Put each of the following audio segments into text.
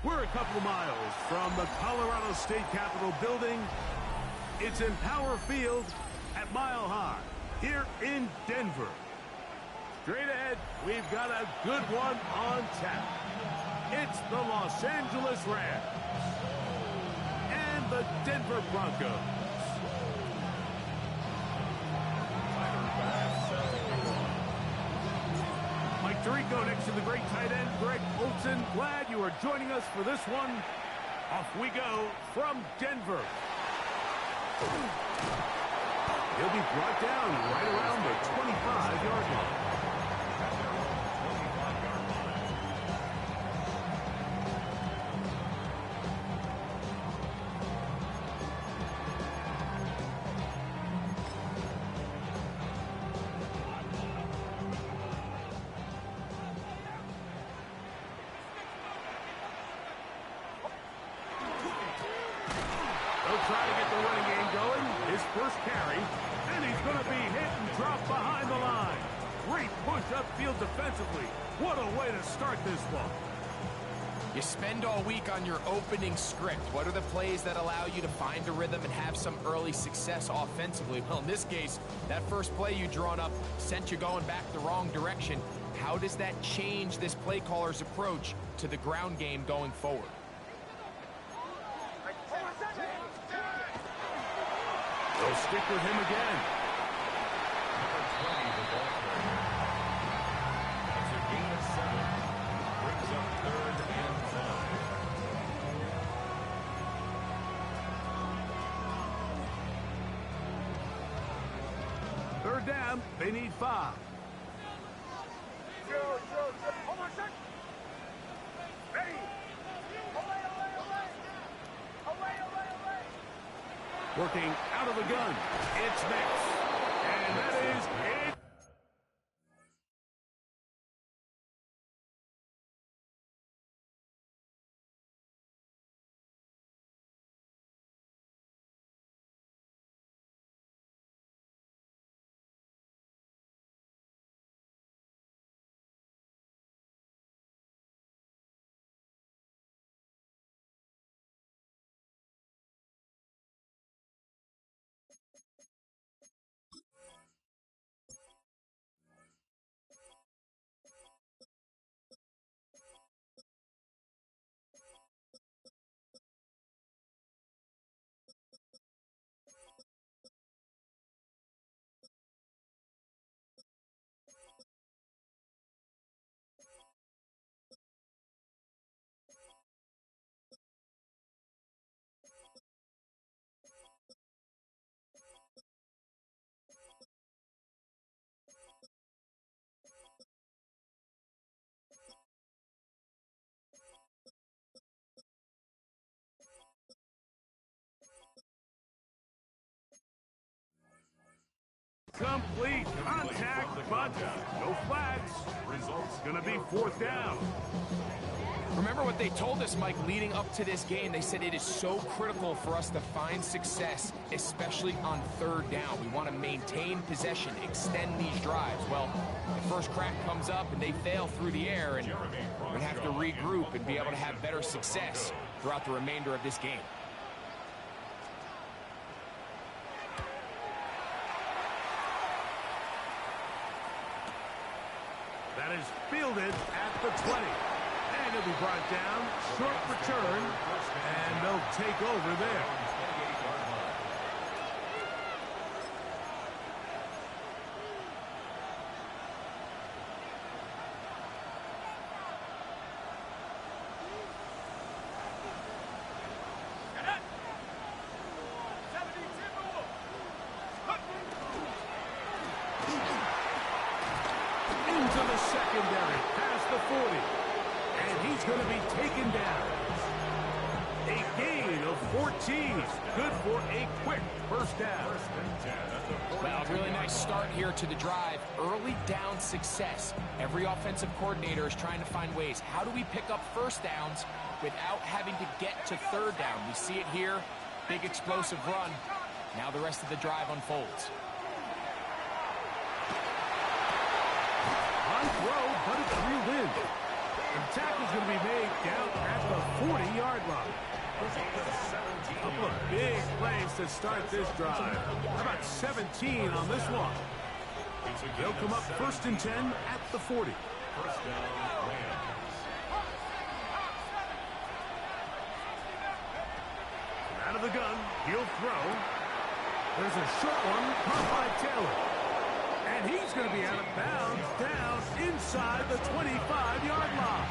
We're a couple of miles from the Colorado State Capitol building. It's in Power Field at Mile High here in Denver. Straight ahead, we've got a good one on tap. It's the Los Angeles Rams and the Denver Broncos. Mike Tirico next to the great tight end, Greg Olsen. Glad you are joining us for this one. Off we go from Denver. He'll be brought down right around the 25-yard line. Try to get the running game going. His first carry, and he's going to be hit and dropped behind the line. Great push upfield defensively. What a way to start this one. You spend all week on your opening script. What are the plays that allow you to find a rhythm and have some early success offensively? Well, in this case, that first play you drawn up sent you going back the wrong direction. How does that change this play caller's approach to the ground game going forward? They'll stick with him again. Number 20, the ball carrier. It's a gain of 7. Brings up 3rd and 5. Third down, they need 5. Working out of the gun. It's next. And that is it. Complete contact, but no flags. Results going to be 4th down. Remember what they told us, Mike, leading up to this game. They said it is so critical for us to find success, especially on 3rd down. We want to maintain possession, extend these drives. Well, the first crack comes up and they fail through the air, and we have to regroup and be able to have better success throughout the remainder of this game. That is fielded at the 20. And he'll be brought down, short return, and they'll take over there. Into the secondary, past the 40. And he's going to be taken down. A gain of 14. Good for a quick first down. Well, really nice start here to the drive. Early down success. Every offensive coordinator is trying to find ways. How do we pick up first downs without having to get to 3rd down? We see it here. Big explosive run. Now the rest of the drive unfolds. High throw, but it's reeled in. The tackle's going to be made down at the 40-yard line. A couple of big plays to start this drive. How about 17 on this one? They'll come up 1st and 10 at the 40. First down, Rams. Out of the gun, he'll throw. There's a short one caught by Taylor. And he's going to be out of bounds down inside the 25-yard line.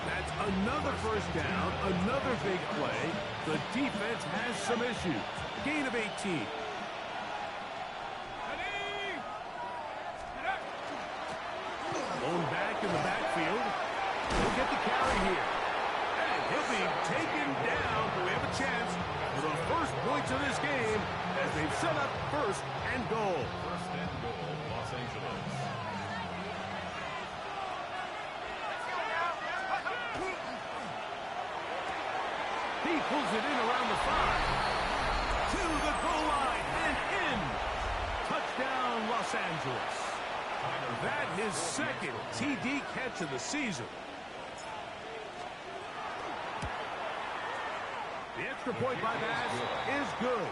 That's another first down, another big play. The defense has some issues. Gain of 18. Blown back in the backfield. He'll get the carry here. And he'll be taken down. But we have a chance for the first points of this game as they've set up 1st and goal. First and goal, Los Angeles. He pulls it in around the 5. To the goal line and in. Touchdown, Los Angeles. That his second TD catch of the season. The extra point by Bass is good.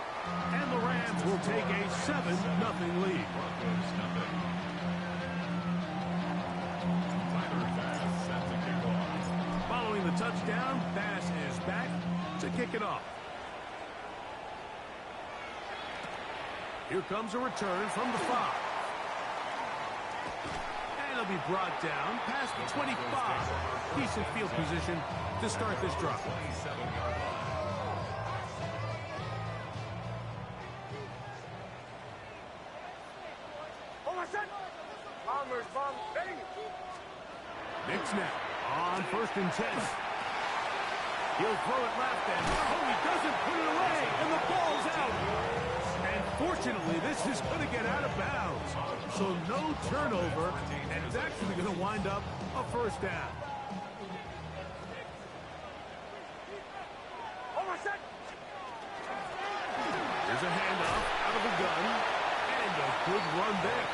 And the Rams will take a 7-0 lead. Following the touchdown, Bass is back to kick it off. Here comes a return from the 5. And it'll be brought down past the 25. Decent field position to start this drive. 27-yard line. Nick snap on 1st and 10. He'll throw it left and he doesn't put it away and the ball's out. And fortunately this is going to get out of bounds. So no turnover and it's actually going to wind up a first down. Here's a handoff out of the gun and a good run there.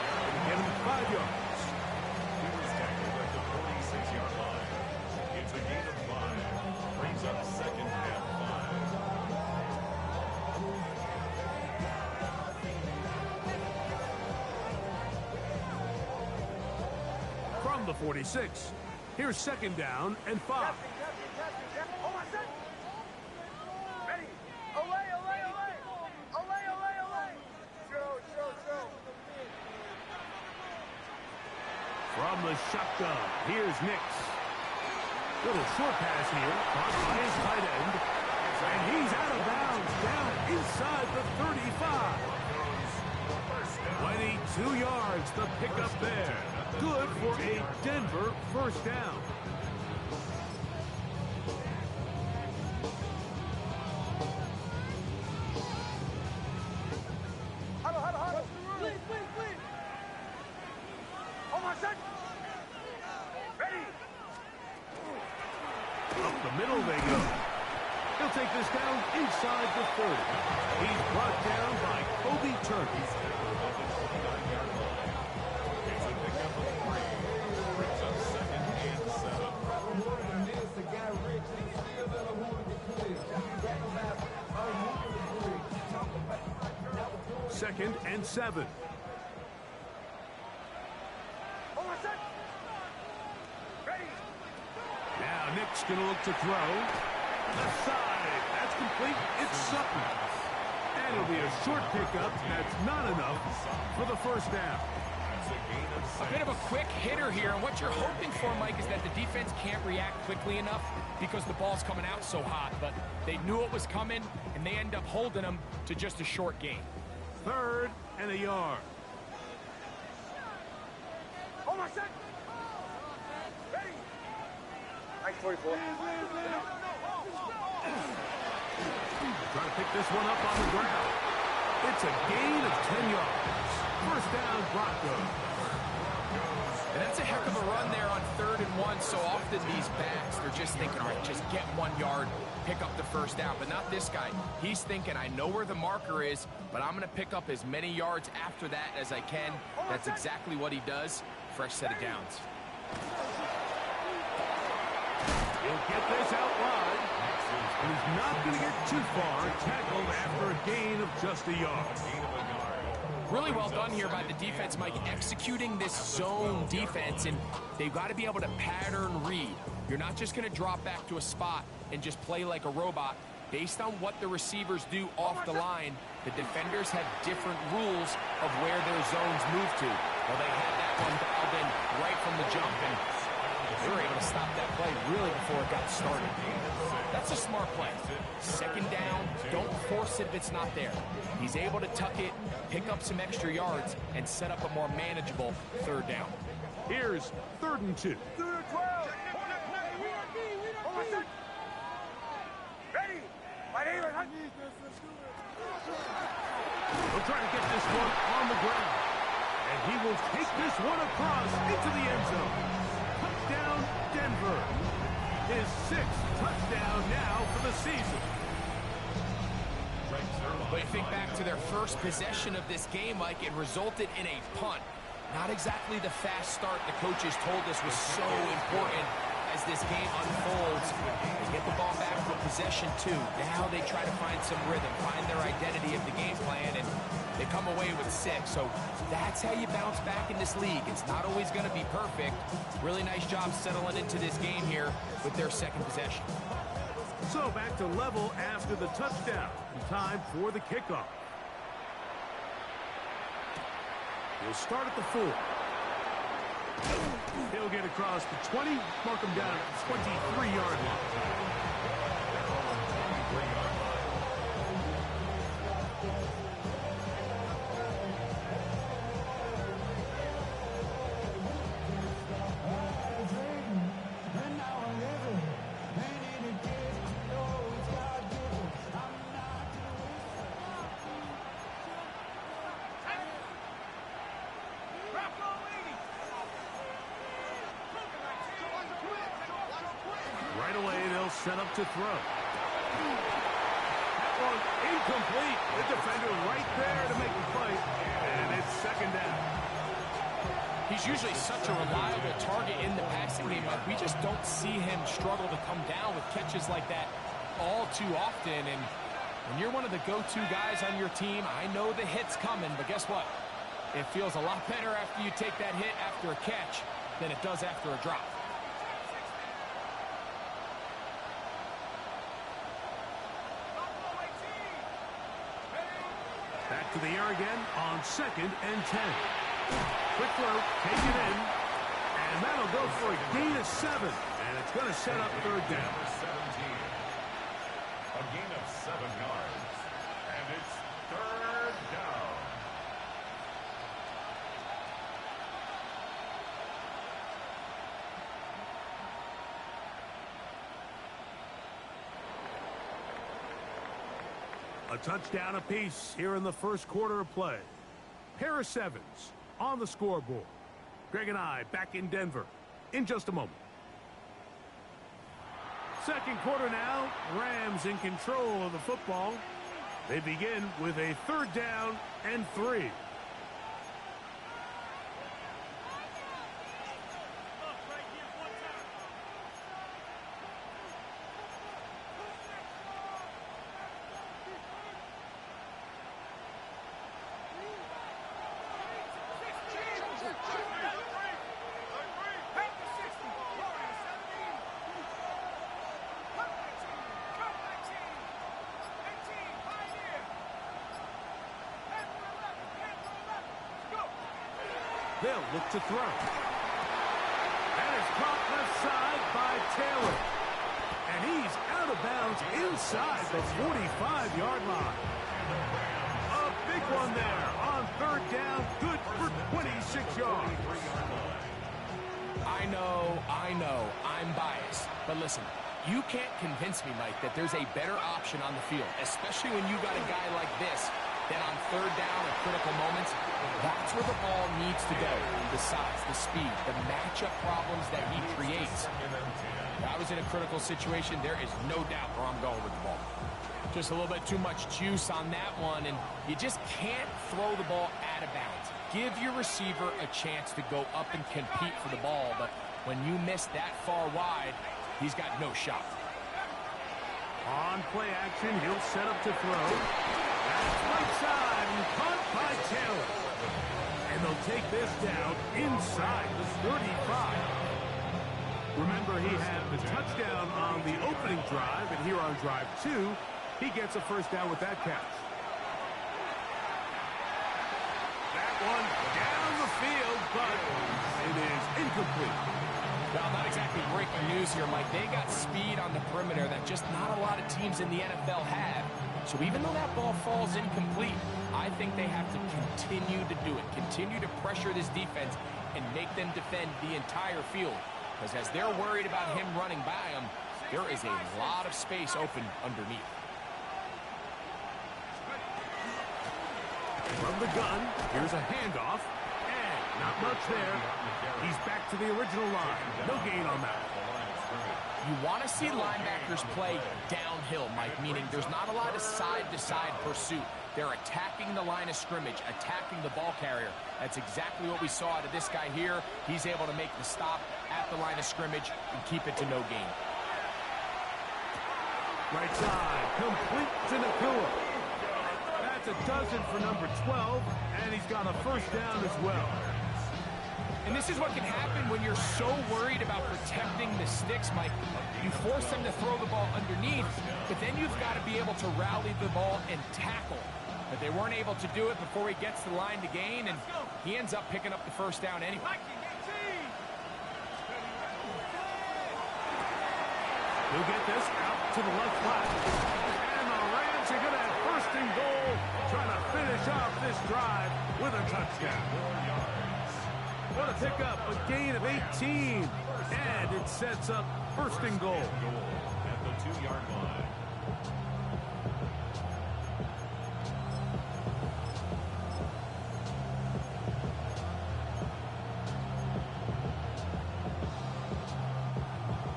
Get him 5 yards. He was tackled at the 46-yard line. It's a gain of 5. Brings up 2nd and 5. From the 46, here's 2nd down and 5. From the shotgun, here's Nix. Little short pass here, caught by his tight end. And he's out of bounds, down inside the 35. 22 yards, the pickup there. Good for a Denver first down. Up the middle they go. He'll take this down inside the 30. He's brought down by Kobe Turner. It's a pickup of 3. Brings up 2nd and 7. 2nd and 7. Now Nick's going to look to throw. Left side. That's complete. It's Sutton. And it'll be a short pickup. That's not enough for the first down. A bit of a quick hitter here, and what you're hoping for, Mike, is that the defense can't react quickly enough because the ball's coming out so hot, but they knew it was coming, and they end up holding them to just a short gain. 3rd and a yard. Nice 44. Trying to pick this one up on the ground. It's a gain of 10 yards. First down, Broncos. And that's a heck of a run there on 3rd and 1. So often these backs, they're just thinking, all right, just get 1 yard, pick up the first down. But not this guy. He's thinking, I know where the marker is, but I'm going to pick up as many yards after that as I can. That's exactly what he does. Fresh set of downs. He'll get this out wide. And he's not going to get too far, tackled after a gain of just a yard. Really well done here by the defense, Mike, executing this zone defense, and they've got to be able to pattern read. You're not just going to drop back to a spot and just play like a robot. Based on what the receivers do off the line, the defenders have different rules of where their zones move to. Well, they had that one dialed in right from the jump, and they were able to stop that play really before it got started. That's a smart play. Second down, don't force it if it's not there. He's able to tuck it, pick up some extra yards, and set up a more manageable third down. Here's 3rd and 2. He'll try to get this one on the ground. And he will take this one across into the end zone. Touchdown, Denver. His 6th touchdown now for the season. But you think back to their first possession of this game, Mike, it resulted in a punt. Not exactly the fast start the coaches told us was so important as this game unfolds. They get the ball back for possession 2. Now they try to find some rhythm, find their identity of the game plan, and they come away with 6. So that's how you bounce back in this league. It's not always going to be perfect. Really nice job settling into this game here with their 2nd possession. So back to level after the touchdown. Time for the kickoff. He'll start at the 4. He'll get across the 20, mark him down at the 23-yard line. Right away, they'll set up to throw. That one incomplete. The defender right there to make the play. And it's 2nd down. He's usually such a reliable target in the passing game, but we just don't see him struggle to come down with catches like that all too often. And when you're one of the go-to guys on your team, I know the hit's coming, but guess what? It feels a lot better after you take that hit after a catch than it does after a drop. Back to the air again on 2nd and 10. Quick throw, take it in, and that'll go for a gain of 7. And it's going to set up 3rd down. 17. A gain of 7 yards. And it's 3rd down. A touchdown apiece here in the first quarter of play. Pair of 7s on the scoreboard. Greg and I back in Denver in just a moment. Second quarter now. Rams in control of the football. They begin with a 3rd down and 3. They'll look to throw. That is caught left side by Taylor. And he's out of bounds inside the 45-yard line. A big one there on 3rd down. Good for 26 yards. I know, I'm biased. But listen, you can't convince me, Mike, that there's a better option on the field, especially when you got a guy like this that on 3rd down at critical moments, that's where the ball needs to go. The size, the speed, the matchup problems that he creates. If I was in a critical situation, there is no doubt where I'm going with the ball. Just a little bit too much juice on that one, and you just can't throw the ball out of bounds. Give your receiver a chance to go up and compete for the ball, but when you miss that far wide, he's got no shot. On play action, he'll set up to throw. That's right side and caught by Taylor. And they'll take this down inside the 35. Remember, he had the touchdown on the opening drive, and here on drive 2, he gets a first down with that catch. That one down the field, but it is incomplete. Well, not exactly breaking news here, Mike. They got speed on the perimeter that just not a lot of teams in the NFL have. So even though that ball falls incomplete, I think they have to continue to do it. Continue to pressure this defense and make them defend the entire field. Because as they're worried about him running by them, there is a lot of space open underneath. From the gun, here's a handoff. And not much there. He's back to the original line. No gain on that. You want to see linebackers play downhill, Mike, meaning there's not a lot of side-to-side pursuit. They're attacking the line of scrimmage, attacking the ball carrier. That's exactly what we saw out of this guy here. He's able to make the stop at the line of scrimmage and keep it to no gain. Right side, complete to Nakua. That's a dozen for number 12, and he's got a first down as well. And this is what can happen when you're so worried about protecting the sticks, Mike. You force them to throw the ball underneath, but then you've got to be able to rally the ball and tackle. But they weren't able to do it before he gets the line to gain, and he ends up picking up the first down anyway. He'll get this out to the left flat. And the Rams are going to have first and goal, trying to finish off this drive with a touchdown. What a pickup, a gain of 18. And it sets up first and goal. At the 2-yard line.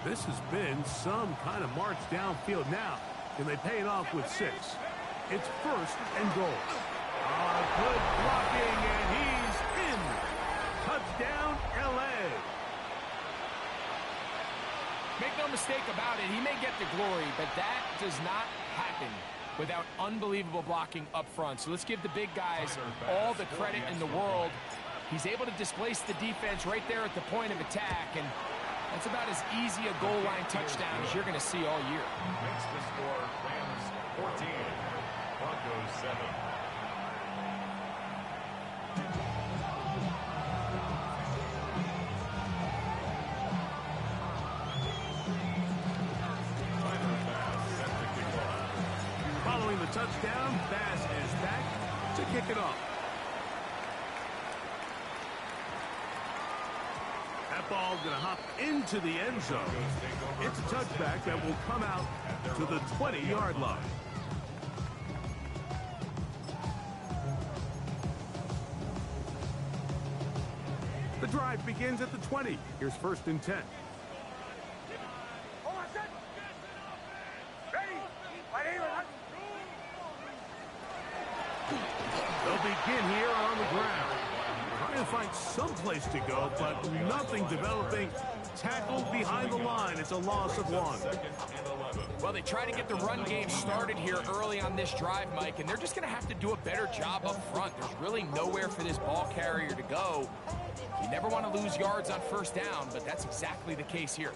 This has been some kind of march downfield now. Can they pay it off with 6? It's first and goal. Good blocking, and he's in. Touchdown, L.A. Make no mistake about it, he may get the glory, but that does not happen without unbelievable blocking up front. So let's give the big guys all the credit in the world. He's able to displace the defense right there at the point of attack, and that's about as easy a goal line touchdown as you're going to see all year. Makes the score Rams 14, Broncos 7. Following the touchdown, Bass is back to kick it off. That ball going to hop into the end zone. It's a touchback that will come out to the 20-yard line. The drive begins at the 20. Here's first and 10. They'll begin here on the ground. Trying to find some place to go, but nothing developing. Tackled behind the line. It's a loss of 1. Well, they try to get the run game started here early on this drive, Mike, and they're just going to have to do a better job up front. There's really nowhere for this ball carrier to go. You never want to lose yards on first down, but that's exactly the case here.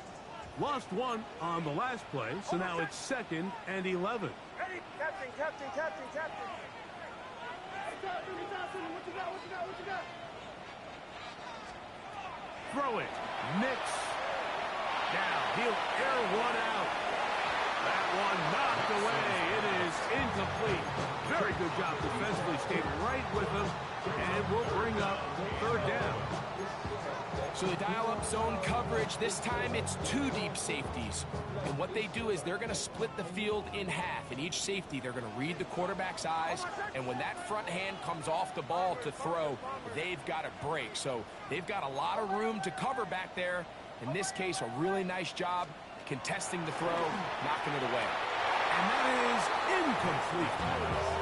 Lost 1 on the last play, so now it's 2nd and 11. Ready? Captain. What you got? Throw it. Nix. Now he'll air one out. That one knocked away. It is incomplete. Very good job defensively. Stayed right with him. And will bring up third down. So they dial up zone coverage. This time it's 2 deep safeties. And what they do is they're going to split the field in half. In each safety, they're going to read the quarterback's eyes. And when that front hand comes off the ball to throw, they've got to break. So they've got a lot of room to cover back there. In this case, a really nice job contesting the throw, knocking it away. And that is incomplete.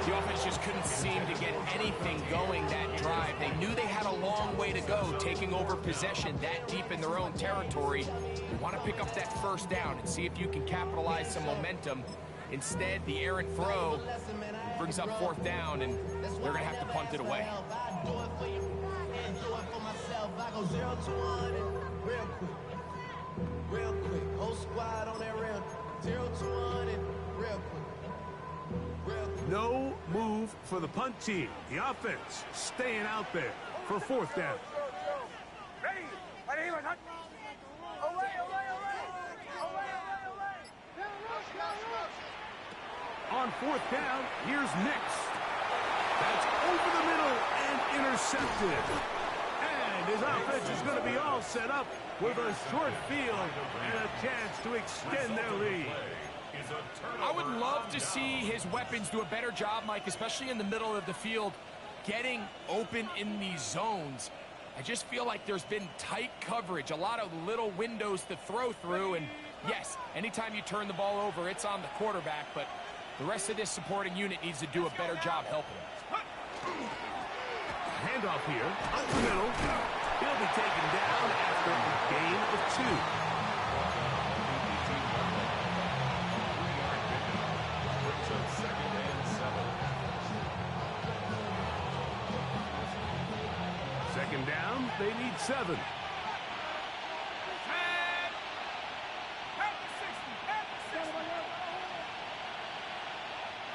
The offense just couldn't seem to get anything going that drive. They knew they had a long way to go, taking over possession that deep in their own territory. You want to pick up that first down and see if you can capitalize some momentum. Instead, the errant throw brings up fourth down, and they're going to have to punt it away. Real quick, whole squad on that rail, 0 to 100, real quick. No move for the punt team. The offense staying out there for fourth down. Ready? Ready? On fourth down, here's Nix. That's over the middle and intercepted. And his offense is going to be all set up with a short field and a chance to extend their lead. I would love to see his weapons do a better job, Mike, especially in the middle of the field, getting open in these zones. I just feel like there's been tight coverage, a lot of little windows to throw through, and yes, anytime you turn the ball over, it's on the quarterback, but the rest of this supporting unit needs to do a better job helping. Handoff here, up the middle. He'll be taken down after a gain of 2. Second down, they need 7.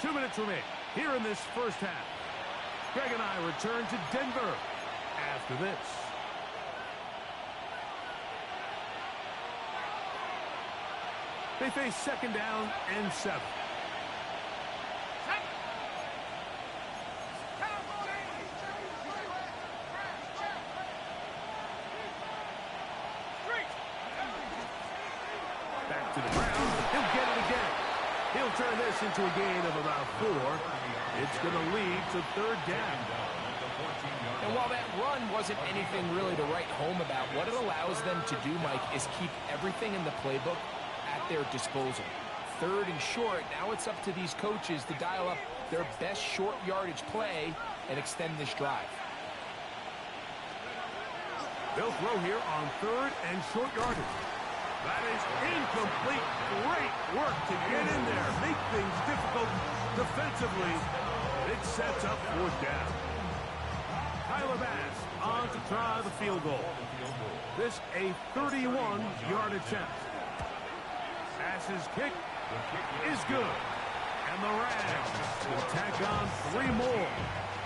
2 minutes remain here in this first half. Greg and I return to Denver after this. They face second down and 7. Back to the ground. He'll get it again. He'll turn this into a gain of about 4. It's going to lead to third down. And while that run wasn't anything really to write home about, what it allows them to do, Mike, is keep everything in the playbook at their disposal. Third and short, now it's up to these coaches to dial up their best short yardage play and extend this drive. They'll throw here on third and short yardage. That is incomplete. Great work to get in there. Make things difficult defensively. It sets up fourth down. Tyler Bass on to try the field goal. This a 31-yard attempt. Bass's kick is good. And the Rams will tack on 3 more,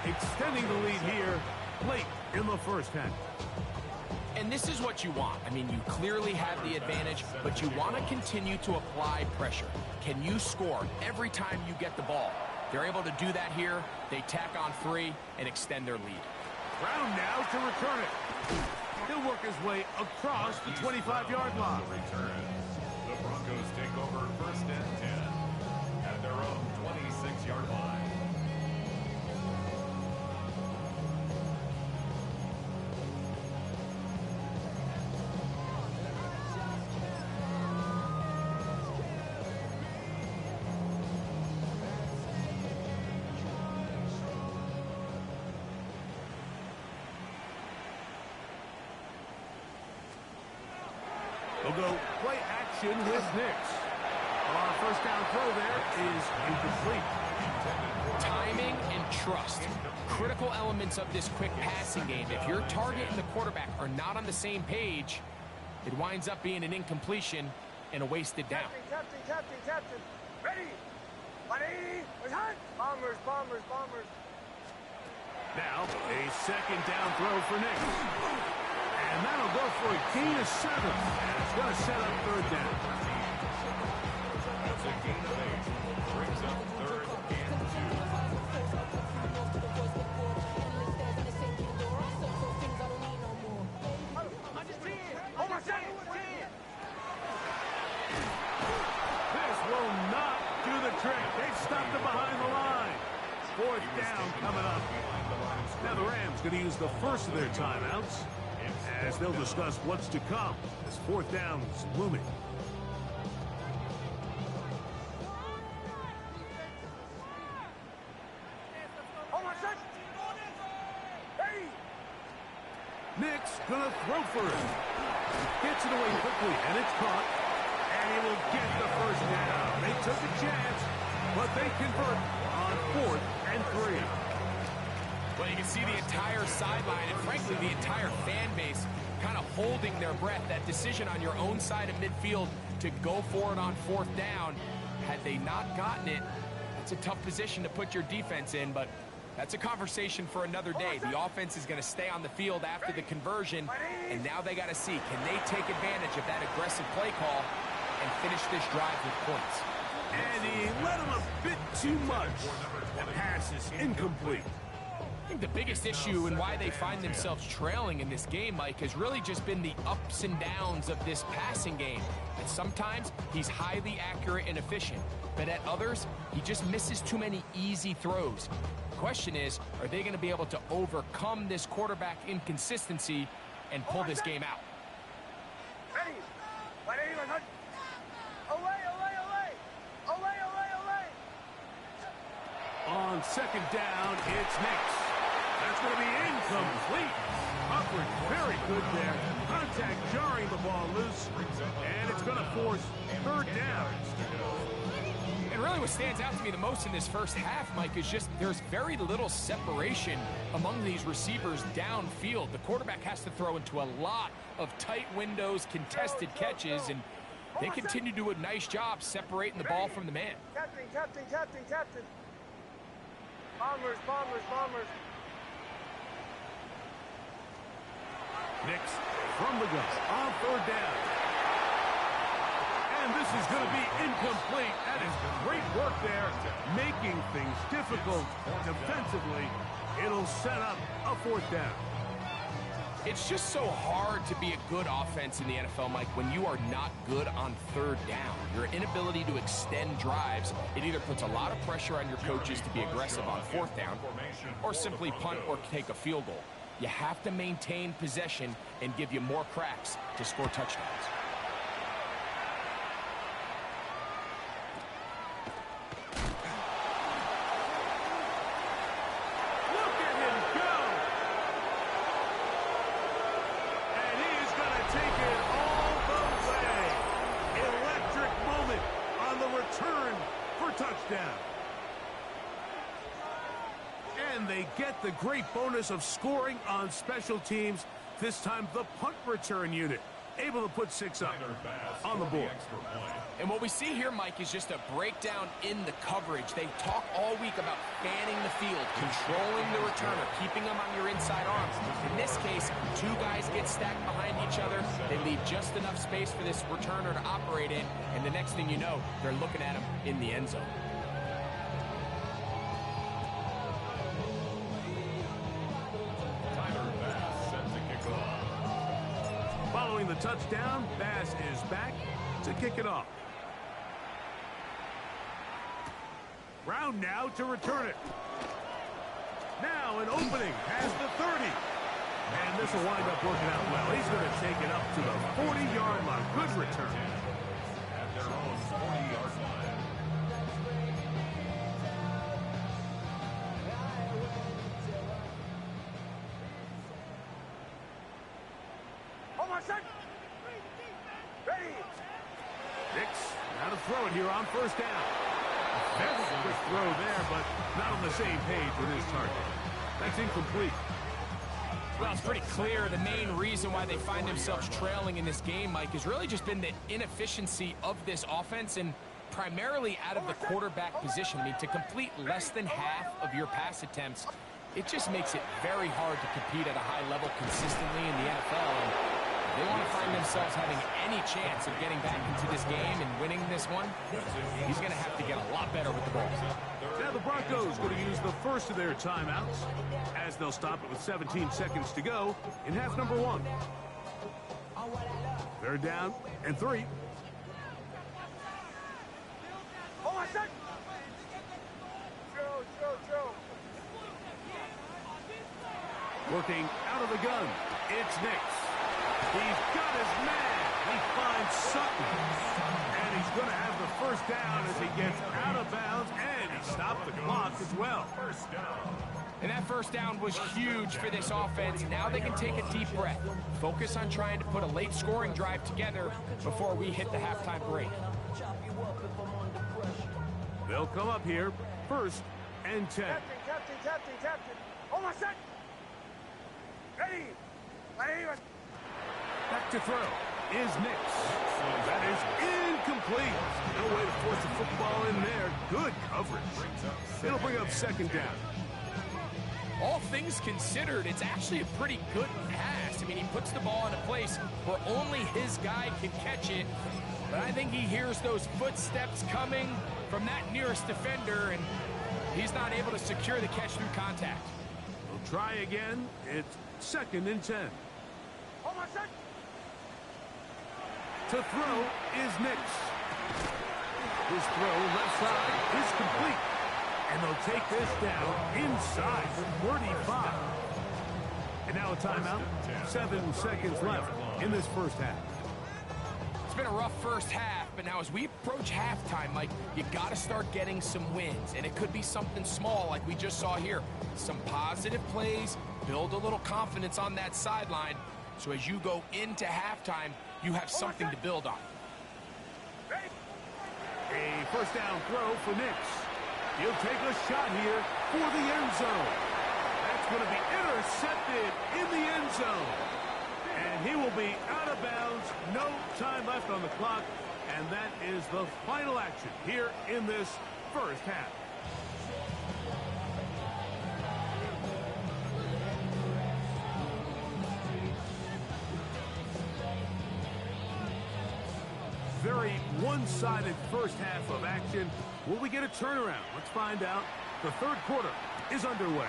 extending the lead here late in the first half. And this is what you want. I mean, you clearly have the advantage, but you want to continue to apply pressure. Can you score every time you get the ball? They're able to do that here. They tack on 3 and extend their lead. Brown now to return it. He'll work his way across the 25-yard line. The Broncos take over first and 10 at their own 26-yard line. They'll go play action with Nix. Our first down throw there is incomplete. Timing and trust. Critical elements of this quick passing game. If your target and the quarterback are not on the same page, it winds up being an incompletion and a wasted down. Captain. Ready? Bombers. Now, a second down throw for Nix. And that'll go for a gain of 7. And it's going to set up third down. That's a gain of 8. Brings up third and 2. This will not do the trick. They've stopped it behind the line. Fourth down coming up. Now the Rams going to use the first of their timeouts as they'll discuss what's to come as fourth down is looming. Nick's gonna throw for it. Gets it away quickly, and it's caught. And he will get the first down. They took a chance, but they convert on 4th and 3. Well, you can see the entire sideline and, frankly, the entire fan base kind of holding their breath. That decision on your own side of midfield to go for it on 4th down, had they not gotten it, it's a tough position to put your defense in, but that's a conversation for another day. The offense is going to stay on the field after the conversion, and now they got to see, can they take advantage of that aggressive play call and finish this drive with points? And he let him a bit too much. The pass is incomplete. I think the biggest issue and why they find themselves trailing in this game, Mike, has really just been the ups and downs of this passing game. And sometimes he's highly accurate and efficient, but at others, he just misses too many easy throws. The question is, are they going to be able to overcome this quarterback inconsistency and pull this game out? Ready. Away. On 2nd down, it's Nix. That's going to be incomplete. Coverage very good there. Contact jarring the ball loose. And it's going to force 3rd down. And really what stands out to me the most in this first half, Mike, is just there's very little separation among these receivers downfield. The quarterback has to throw into a lot of tight windows, contested catches, and they continue to do a nice job separating the ball from the man. Captain. Bombers. Nix from the gun on 3rd down. And this is going to be incomplete. That is great work there, making things difficult defensively. It'll set up a 4th down. It's just so hard to be a good offense in the NFL, Mike, when you are not good on 3rd down. Your inability to extend drives, it either puts a lot of pressure on your coaches to be aggressive on 4th down or simply punt or take a field goal. You have to maintain possession and give you more cracks to score touchdowns. Touchdown. And they get the great bonus of scoring on special teams. This time the punt return unit able to put 6 up on the board. And what we see here, Mike, is just a breakdown in the coverage. They talk all week about fanning the field, controlling the returner, keeping them on your inside arms. In this case, 2 guys get stacked behind each other. They leave just enough space for this returner to operate in, and the next thing you know, they're looking at him in the end zone. Following the touchdown, Bass is back to kick it off. Brown now to return it. Now an opening past the 30. And this will wind up working out well. He's going to take it up to the 40-yard line. Good return. At their own 40-yard line. Hold on, son. Ready. Nix now to throw it here on 1st down. That's a good throw there, but not on the same page with his target. That's incomplete. Well, it's pretty clear the main reason why they find themselves trailing in this game, Mike, has really just been the inefficiency of this offense and primarily out of the quarterback position. I mean, to complete less than half of your pass attempts, it just makes it very hard to compete at a high level consistently in the NFL. And if they want to find themselves having any chance of getting back into this game and winning this one, he's going to have to get a lot better with the ball. Now the Broncos going to use the first of their timeouts as they'll stop it with 17 seconds to go in half number 1. 3rd down and 3. Hold on, son. Joe. Working out of the gun, it's Nix. He's got his man. He finds Sutton. And he's going to have the 1st down as he gets out of bounds, and he stopped the clock as well. 1st down. And that first down was huge for this offense. Now they can take a deep breath. Focus on trying to put a late scoring drive together before we hit the halftime break. They'll come up here, 1st and 10. Captain. Hold my set. Ready. Back to throw is Nix. That is incomplete. No way to force the football in there. Good coverage. It'll bring up 2nd down. All things considered, it's actually a pretty good pass. I mean, he puts the ball in a place where only his guy can catch it. But I think he hears those footsteps coming from that nearest defender, and he's not able to secure the catch through contact. We'll try again. It's 2nd and 10. Hold my set. To throw is Nix. His throw left side is complete. And they'll take this down inside the 35. And now a timeout. 7 seconds left in this first half. It's been a rough first half, but now as we approach halftime, Mike, you got to start getting some wins. And it could be something small like we just saw here. Some positive plays, build a little confidence on that sideline. So as you go into halftime, you have something to build on. A first down throw for Nix. He'll take a shot here for the end zone. That's going to be intercepted in the end zone. And he will be out of bounds. No time left on the clock. And that is the final action here in this first half. Very one-sided first half of action. Will we get a turnaround? Let's find out. The 3rd quarter is underway.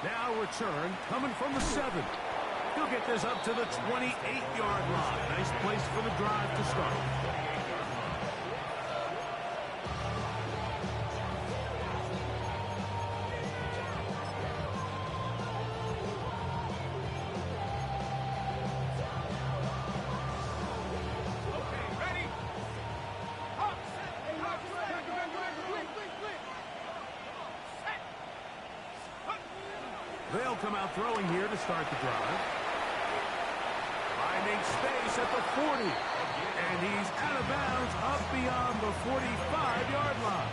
Now return coming from the 7. He'll get this up to the 28-yard line. Nice place for the drive to start. They'll come out throwing here to start the drive. Finding space at the 40. And he's out of bounds up beyond the 45-yard line.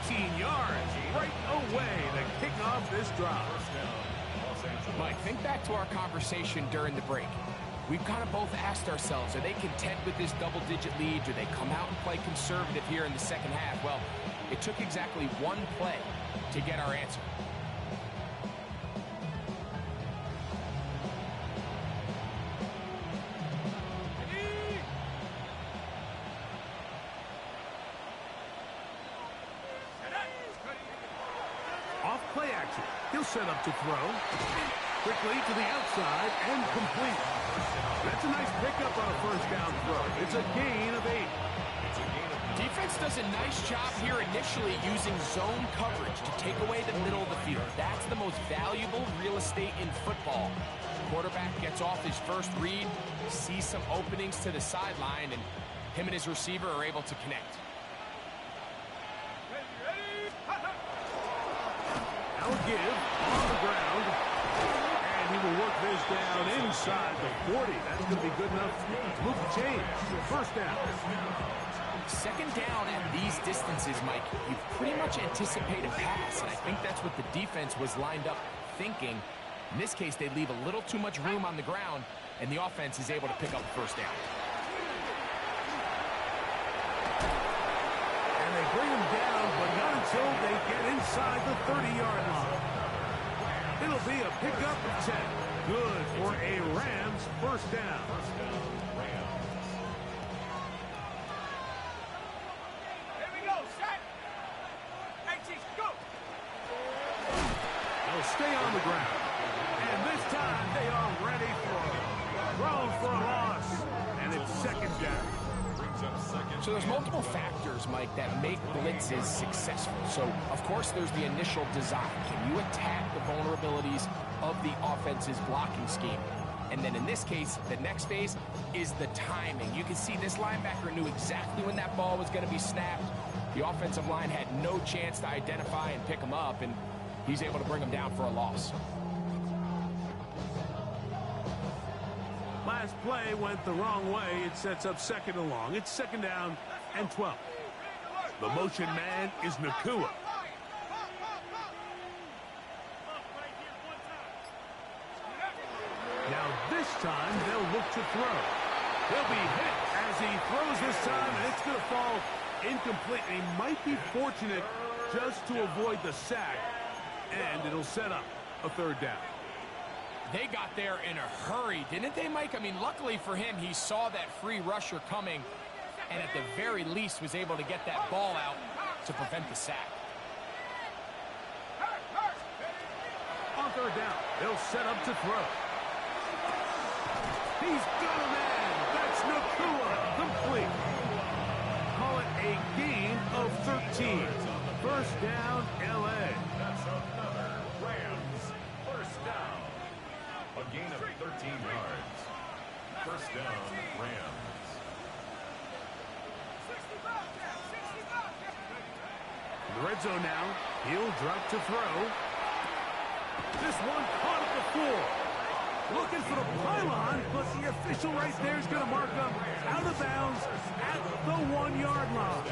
19 yards right away to kick off this drive. Mike, think back to our conversation during the break. We've kind of both asked ourselves, are they content with this double-digit lead? Do they come out and play conservative here in the second half? Well, it took exactly one play to get our answer. Play action. He'll set up to throw. Quickly to the outside and complete. That's a nice pickup on a first down throw. It's a gain of 8. Defense does a nice job here initially using zone coverage to take away the middle of the field. That's the most valuable real estate in football. Quarterback gets off his first read, sees some openings to the sideline, and him and his receiver are able to connect. Now give on the ground, and he will work this down inside the 40. That's going to be good enough to move the chains. First down. Second down at these distances, Mike, you pretty much anticipate a pass, and I think that's what the defense was lined up thinking. In this case, they leave a little too much room on the ground, and the offense is able to pick up the first down. They bring him down, but not until they get inside the 30-yard line. It'll be a pickup of 10. Good for a Rams first down. Here we go, set. 18, go. They'll stay on the ground. And this time they are ready for a throw for a loss. And it's second down. So there's multiple factors, Mike, that make blitzes successful. So, of course, there's the initial design. Can you attack the vulnerabilities of the offense's blocking scheme? And then in this case, the next phase is the timing. You can see this linebacker knew exactly when that ball was going to be snapped. The offensive line had no chance to identify and pick him up, and he's able to bring him down for a loss. Last play went the wrong way. It sets up second and long. It's second down and 12. The motion man is Nakua. Now this time they'll look to throw. He'll be hit as he throws this time, and it's going to fall incomplete. And he might be fortunate just to avoid the sack, and it'll set up a third down. They got there in a hurry, didn't they, Mike? I mean, luckily for him, he saw that free rusher coming, and at the very least was able to get that ball out to prevent the sack. On third down, they'll set up to throw. He's got a man. That's Nakua. Complete. Call it a gain of 13. First down, L.A. That's another Rams first down. A gain of 13 yards. First down, Rams. In the red zone now. He'll drop to throw. This one caught at the 4. Looking for the pylon, but the official right there is going to mark him out of bounds at the 1-yard line.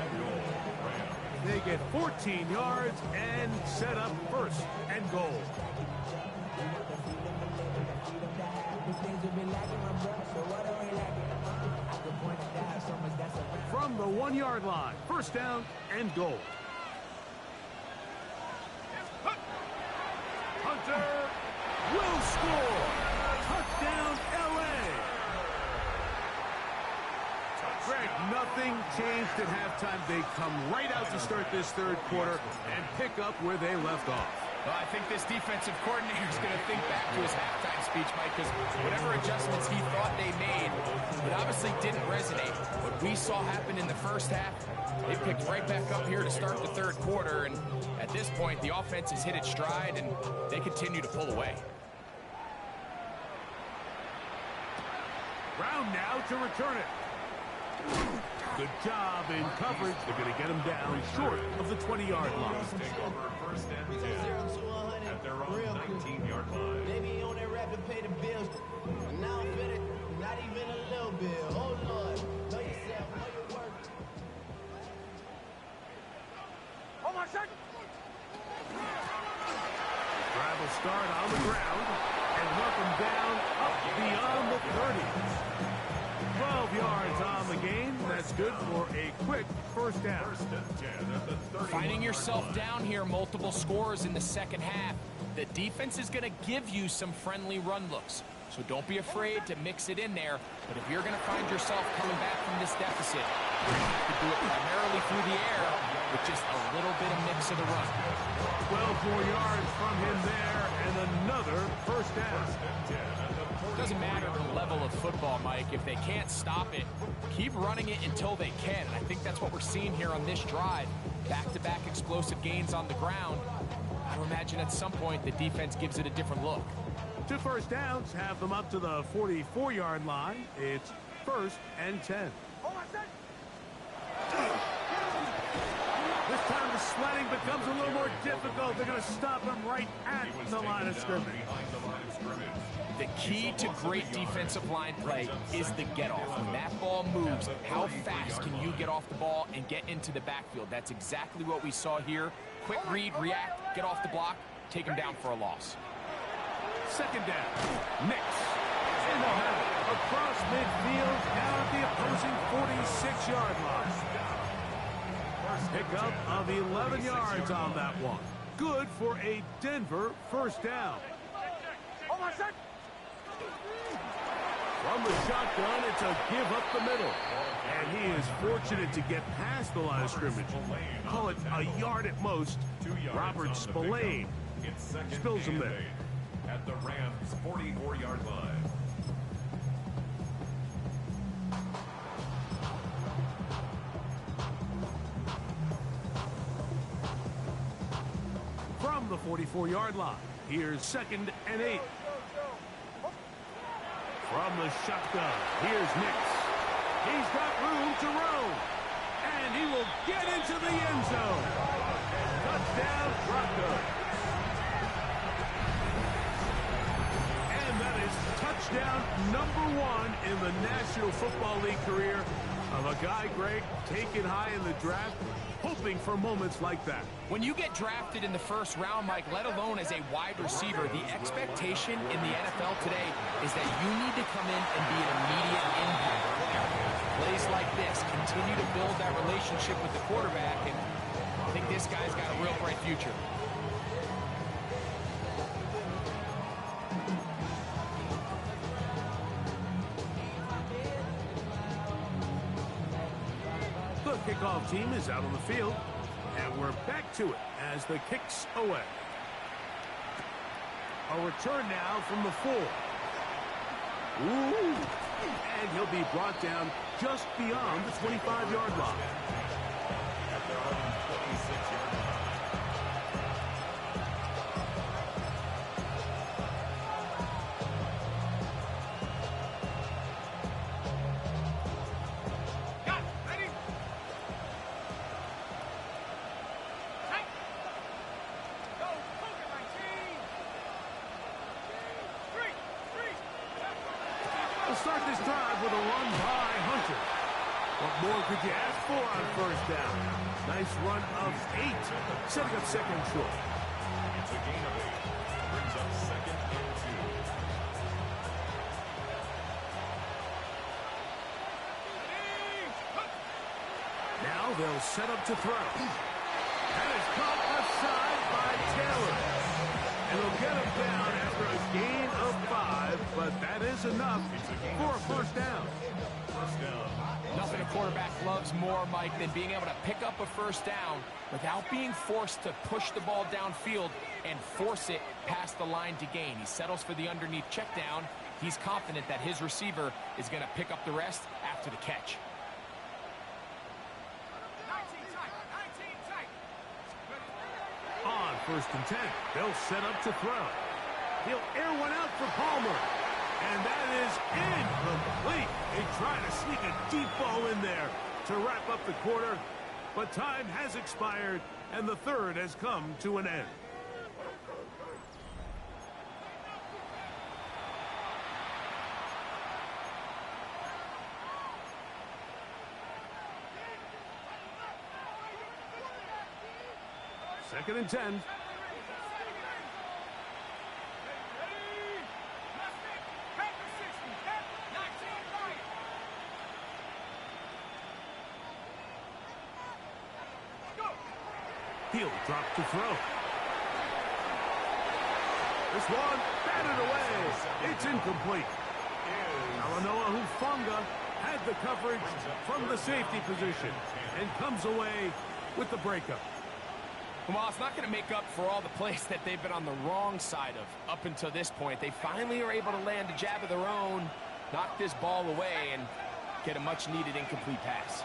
They get 14 yards and set up first and goal. From the 1-yard line, first down and goal. Hunter will score. Touchdown, L.A. Greg, nothing changed at halftime. They come right out to start this third quarter and pick up where they left off. Well, I think this defensive coordinator is going to think back to his halftime speech, Mike, because whatever adjustments he thought they made, it obviously didn't resonate. What we saw happen in the first half, they picked right back up here to start the third quarter, and at this point, the offense has hit its stride, and they continue to pull away. Brown now to return it. Good job in coverage. They're going to get him down short of the 20-yard line. Take over first and 10 at their own 19-yard line. They be on that rap to pay the bills. And now I'm finished. Not even a little bit. Oh, Lord. Know yourself. Know your work. Hold on, second. Drive will start on the ground and work him down up beyond the 30. 12 yards on the game. That's good for a quick first down. First and 10 at the 30. Finding yourself down here, multiple scores in the second half. The defense is going to give you some friendly run looks. So don't be afraid to mix it in there. But if you're going to find yourself coming back from this deficit, you're going to have to do it primarily through the air with just a little bit of mix of the run. 12 more yards from him there and another first down. It doesn't matter the level of football, Mike. If they can't stop it, keep running it until they can. And I think that's what we're seeing here on this drive. Back-to-back explosive gains on the ground. I would imagine at some point the defense gives it a different look. 2 first downs have them up to the 44-yard line. It's first and 10. This time the sledding becomes a little more difficult. They're going to stop him right at the line of scrimmage. The key to great defensive line play is the get-off. When that ball moves, how fast can you get off the ball and get into the backfield? That's exactly what we saw here. Quick read, react, get off the block, take him down for a loss. Second down. Nix. And they'll have it across midfield down at the opposing 46-yard line. Pickup of 11 yards on that one. Good for a Denver first down. From the shotgun, it's a give up the middle. And he is fortunate to get past the line of scrimmage. Call it a yard at most. Robert Spillane spills him there. At the Rams' 44-yard line. From the 44-yard line, here's second and 8. From the shotgun, here's Nix. He's got room to roam. And he will get into the end zone. Touchdown, Broncos. And that is touchdown #1 in the National Football League career of a guy, Greg, taken high in the draft, hoping for moments like that. When you get drafted in the first round, Mike, let alone as a wide receiver, the expectation in the NFL today is that you need to come in and be an immediate impact. Plays like this continue to build that relationship with the quarterback, and I think this guy's got a real bright future. The kickoff team is out on the field, and we're back to it as the kick's away. A return now from the 4. Ooh! And he'll be brought down just beyond the 25-yard line. At their own 26-yard line. We'll start this drive with a run by Hunter. What more could you ask for on first down? Nice run of 8, setting up second and short. It's a gain of 8. Brings up 2nd and 2. Now they'll set up to throw. That is caught aside by Taylor. And he'll get him down after a gain of 5, but that is enough for a first down. First down. Nothing a quarterback loves more, Mike, than being able to pick up a first down without being forced to push the ball downfield and force it past the line to gain. He settles for the underneath check down. He's confident that his receiver is going to pick up the rest after the catch. On first and 10, they'll set up to throw. He'll air one out for Palmer. And that is incomplete. They try to sneak a deep ball in there to wrap up the quarter. But time has expired, and the third has come to an end. Second and 10. He'll drop to throw. This one batted away. It's incomplete. Talanoa Hufanga had the coverage from the safety position and comes away with the breakup. Well, it's not going to make up for all the plays that they've been on the wrong side of up until this point. They finally are able to land a jab of their own, knock this ball away, and get a much-needed incomplete pass.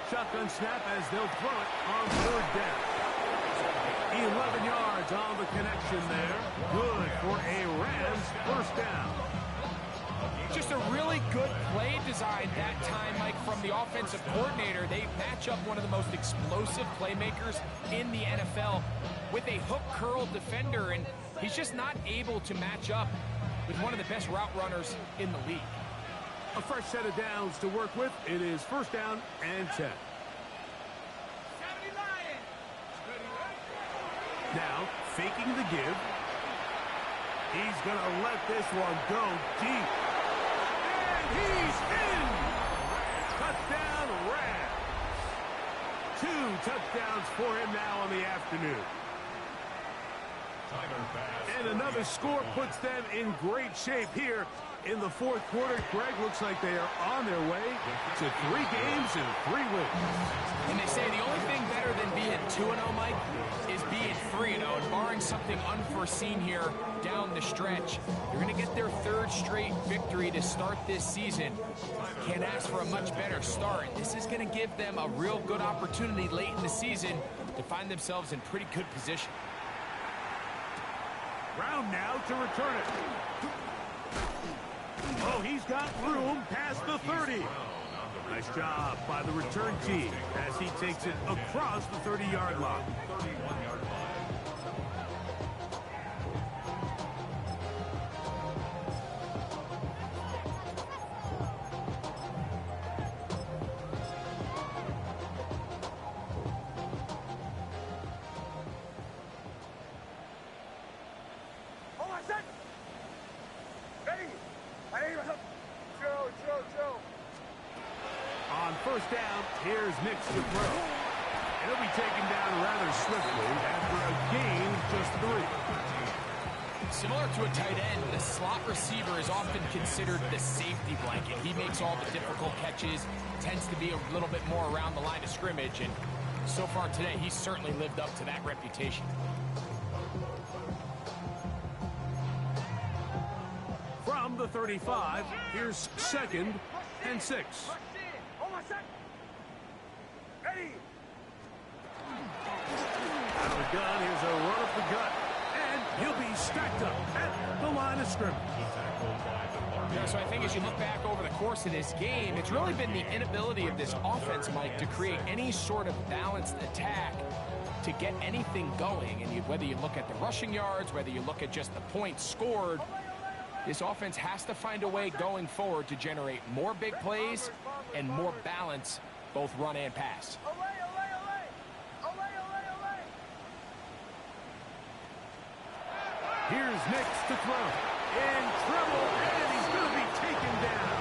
Shotgun snap as they'll throw it on third down. 11 yards on the connection there. Good for a Rams first down. Just a really good play design that time, Mike, from the offensive coordinator. They match up one of the most explosive playmakers in the NFL with a hook curl defender, and he's just not able to match up with one of the best route runners in the league. A fresh set of downs to work with. It is first down and 10. Now, faking the give. He's going to let this one go deep. And he's in! Touchdown, Rams. 2 touchdowns for him now on the afternoon. And another score puts them in great shape here in the fourth quarter. Greg, looks like they are on their way to 3 games and 3 wins. And they say the only thing better than being 2-0, Mike, is being 3-0. And barring something unforeseen here down the stretch, you're going to get their 3rd straight victory to start this season. Can't ask for a much better start. This is going to give them a real good opportunity late in the season to find themselves in pretty good position. Round now to return it. Oh, he's got room past the 30. Nice job by the return team as he takes it across the 30-yard line. 31-yard line. On first down, here's Nix to throw. And he'll be taken down rather swiftly after a gain of just 3. Similar to a tight end, the slot receiver is often considered the safety blanket. He makes all the difficult catches, tends to be a little bit more around the line of scrimmage, and so far today, he's certainly lived up to that reputation. From the 35, here's 2nd and 6. Out of the gun, here's a run up the gut, and he'll be stacked up at the line of scrimmage. Yeah, so I think as you look back over the course of this game, it's really been the inability of this offense, Mike, to create any sort of balanced attack to get anything going. And whether you look at the rushing yards, whether you look at just the points scored, this offense has to find a way going forward to generate more big plays and more balance, both run and pass. Here's Nix to throw. In trouble, and he's going to be taken down.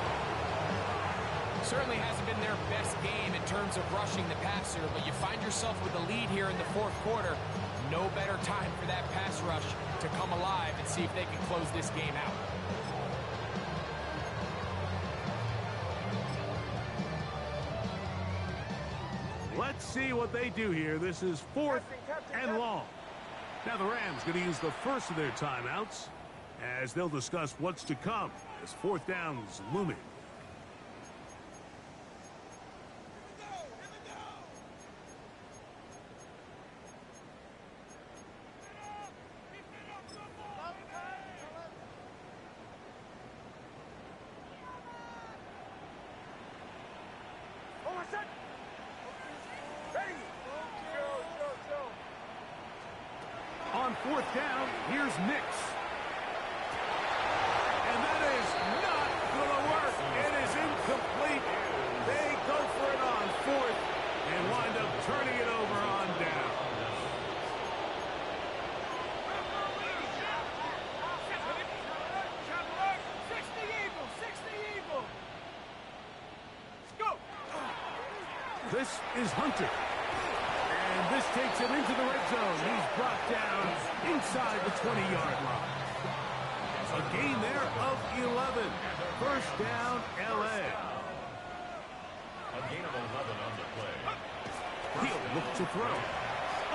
Certainly hasn't been their best game in terms of rushing the passer, but you find yourself with a lead here in the 4th quarter. No better time for that pass rush to come alive and see if they can close this game out. Let's see what they do here. This is 4th and long. Now the Rams going to use the first of their timeouts as they'll discuss what's to come as 4th down's looming. On 4th down, here's Nix. And that is not going to work. It is incomplete. They go for it on 4th and wind up turning it over on down. This is Hunter. And this takes him into the red zone. He's brought down inside the 20-yard line. A gain there of 11. First down, L.A. A gain of 11 on the play. He'll look to throw.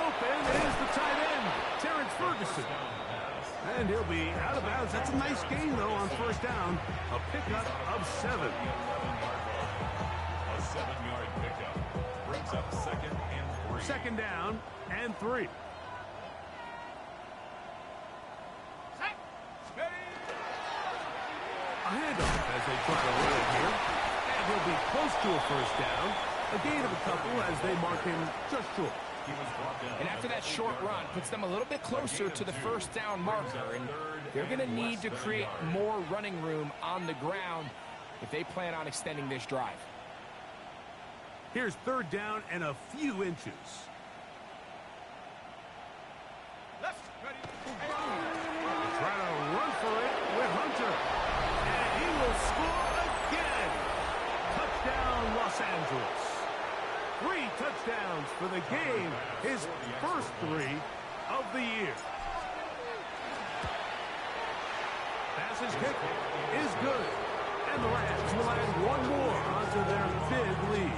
Open is the tight end, Terrence Ferguson. And he'll be out of bounds. That's a nice gain, though, on first down. A pickup of 7. A 7-yard pickup brings up 2nd and 3. 2nd down and 3. A handoff as they try to run it here. And he'll be close to a first down. A gain of a couple as they mark him just short. And after that short run, puts them a little bit closer to the first down marker. And they're going to need to create more running room on the ground if they plan on extending this drive. Here's 3rd down and a few inches. Try to run for it with Hunter. And he will score again. Touchdown, Los Angeles. 3 touchdowns for the game. His first 3 of the year. Pass is kick is good. And the Rams will add one more onto their big lead.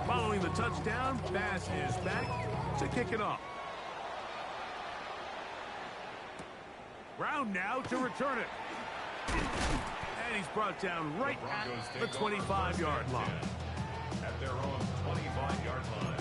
Following the touchdown, Bass is back to kick it off. Brown now to return it. And And he's brought down right Broncos at the take over 25-yard first line. and 10 at their own 25-yard line.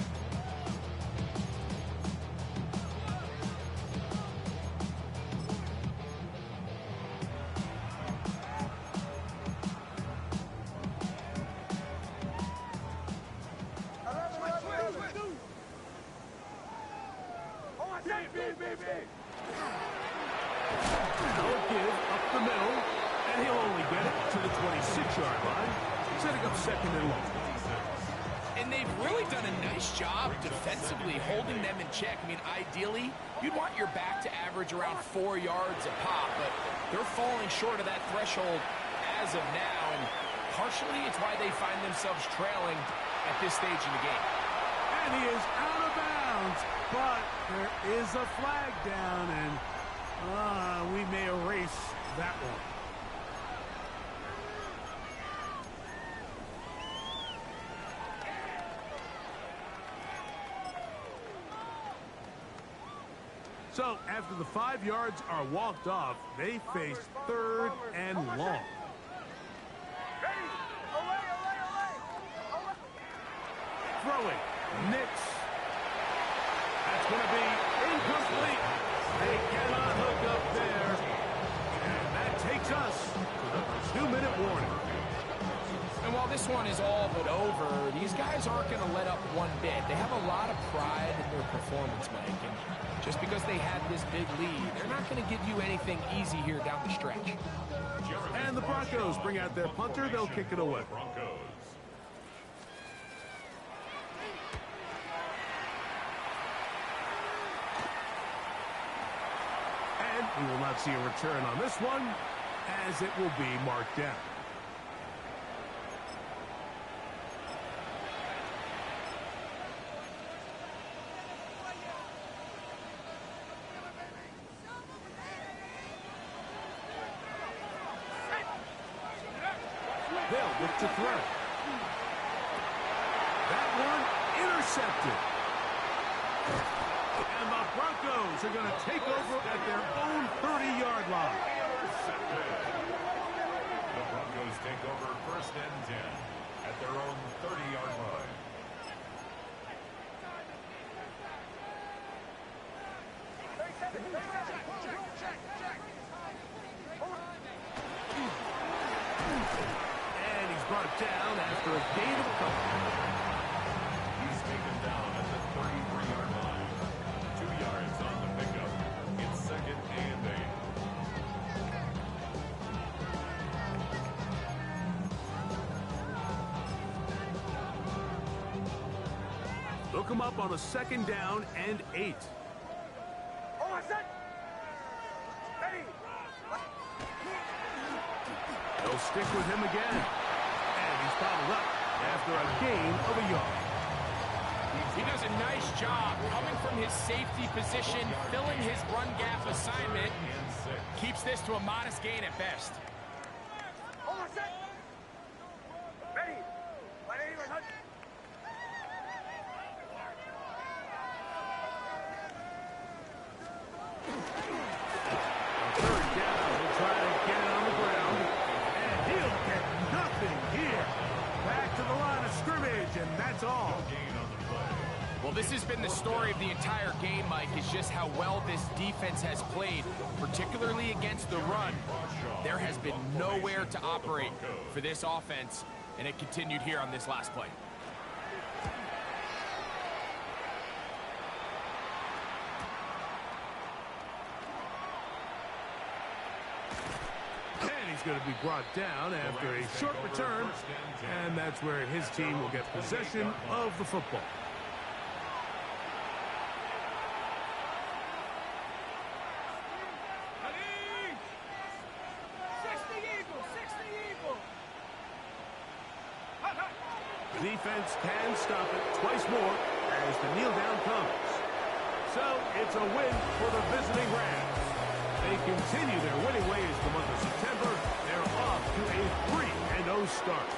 Now a give up the middle, and he'll only get it to the 26-yard line, setting up second and long. And they've really done a nice job defensively holding them in check. I mean, ideally, you'd want your back to average around 4 yards a pop, but they're falling short of that threshold as of now, and partially it's why they find themselves trailing at this stage in the game. And he is out of bounds, but there is a flag down, and we may erase that one. So, after the 5 yards are walked off, they face third and long. Throwing. Nix. That's going to be incomplete. They cannot hook up there. And that takes us to the 2-minute warning. And while this one is all but over, these guys aren't going to let up one bit. They have a lot of pride in their performance, Mike. And just because they had this big lead, they're not going to give you anything easy here down the stretch. And the Broncos bring out their punter. They'll kick it away. Broncos. And we will not see a return on this one, as it will be marked down. They'll look to throw. That one intercepted. And the Broncos are going to take over at their own 30-yard line. The Broncos take over first and 10 at their own 30-yard line. And he's brought down after a gain of a couple. He's taken down at the 33-yard line. 2 yards on the pickup. It's second and 8. Look him up on a second down and 8. They'll stick with him again. And he's fouled up after a gain of a yard. He does a nice job coming from his safety position, filling his run gap assignment. Keeps this to a modest gain at best. Third down, he'll try to get it on the ground. And he'll get nothing here. Back to the line of scrimmage, and that's all. Well, this has been the story of the entire game, Mike, is just how well this defense has played, particularly against the run. There has been nowhere to operate for this offense, and it continued here on this last play. And he's going to be brought down after a short return, and that's where his team will get possession of the football. Defense can stop it twice more as the kneel down comes. So it's a win for the visiting Rams. They continue their winning ways the month of September. They're off to a 3-0 start.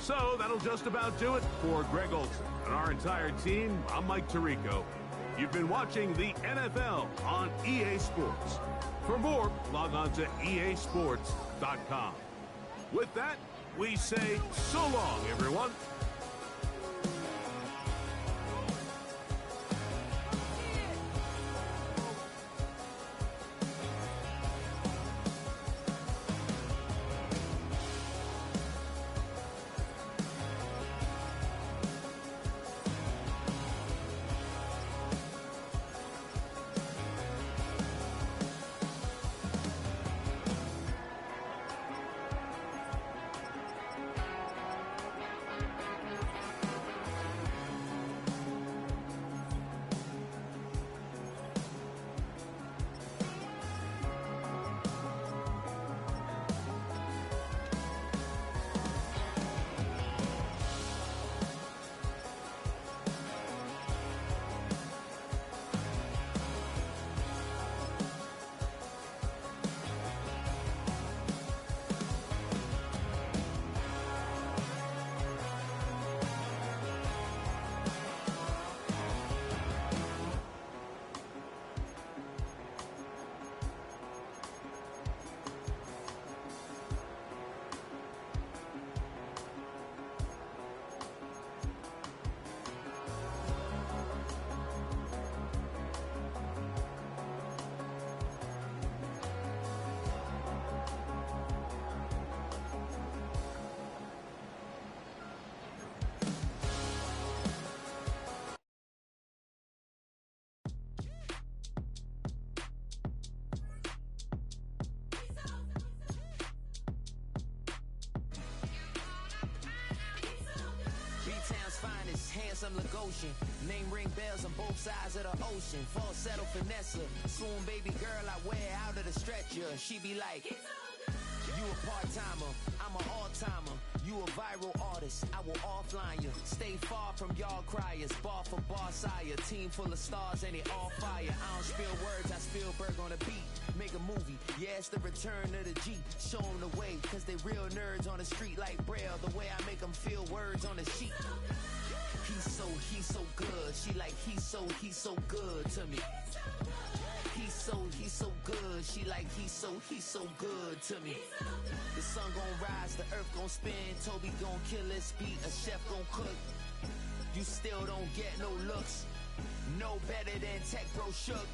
So that'll just about do it for Greg Olson and our entire team. I'm Mike Tirico. You've been watching the NFL on EA Sports. For more, log on to easports.com. With that, we say so long, everyone. B-Town's finest, handsome Lagosian. Name ring bells on both sides of the ocean. Falsetto Vanessa, swoon baby girl I wear out of the stretcher. She be like, you a part-timer, I'm an all-timer. You a viral artist, I will offline you. Stay far from y'all criers, bar for bar sire. Team full of stars and it all fire. I don't spill words, I Spielberg on the beat. Make a movie, yeah, it's the return of the Jeep. Show them the way, cause they real nerds on the street like Braille. The way I make them feel words on the sheet. He's so good. She like, he's so good to me. He's so good. She like, he's so good to me. The sun gon' rise, the earth gon' spin. Toby gon' kill this beat, a chef gon' cook. You still don't get no looks. No better than Tech Bro Shook.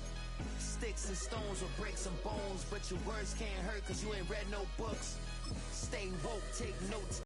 Sticks and stones will break some bones, but your words can't hurt cause you ain't read no books. Stay woke, take notes.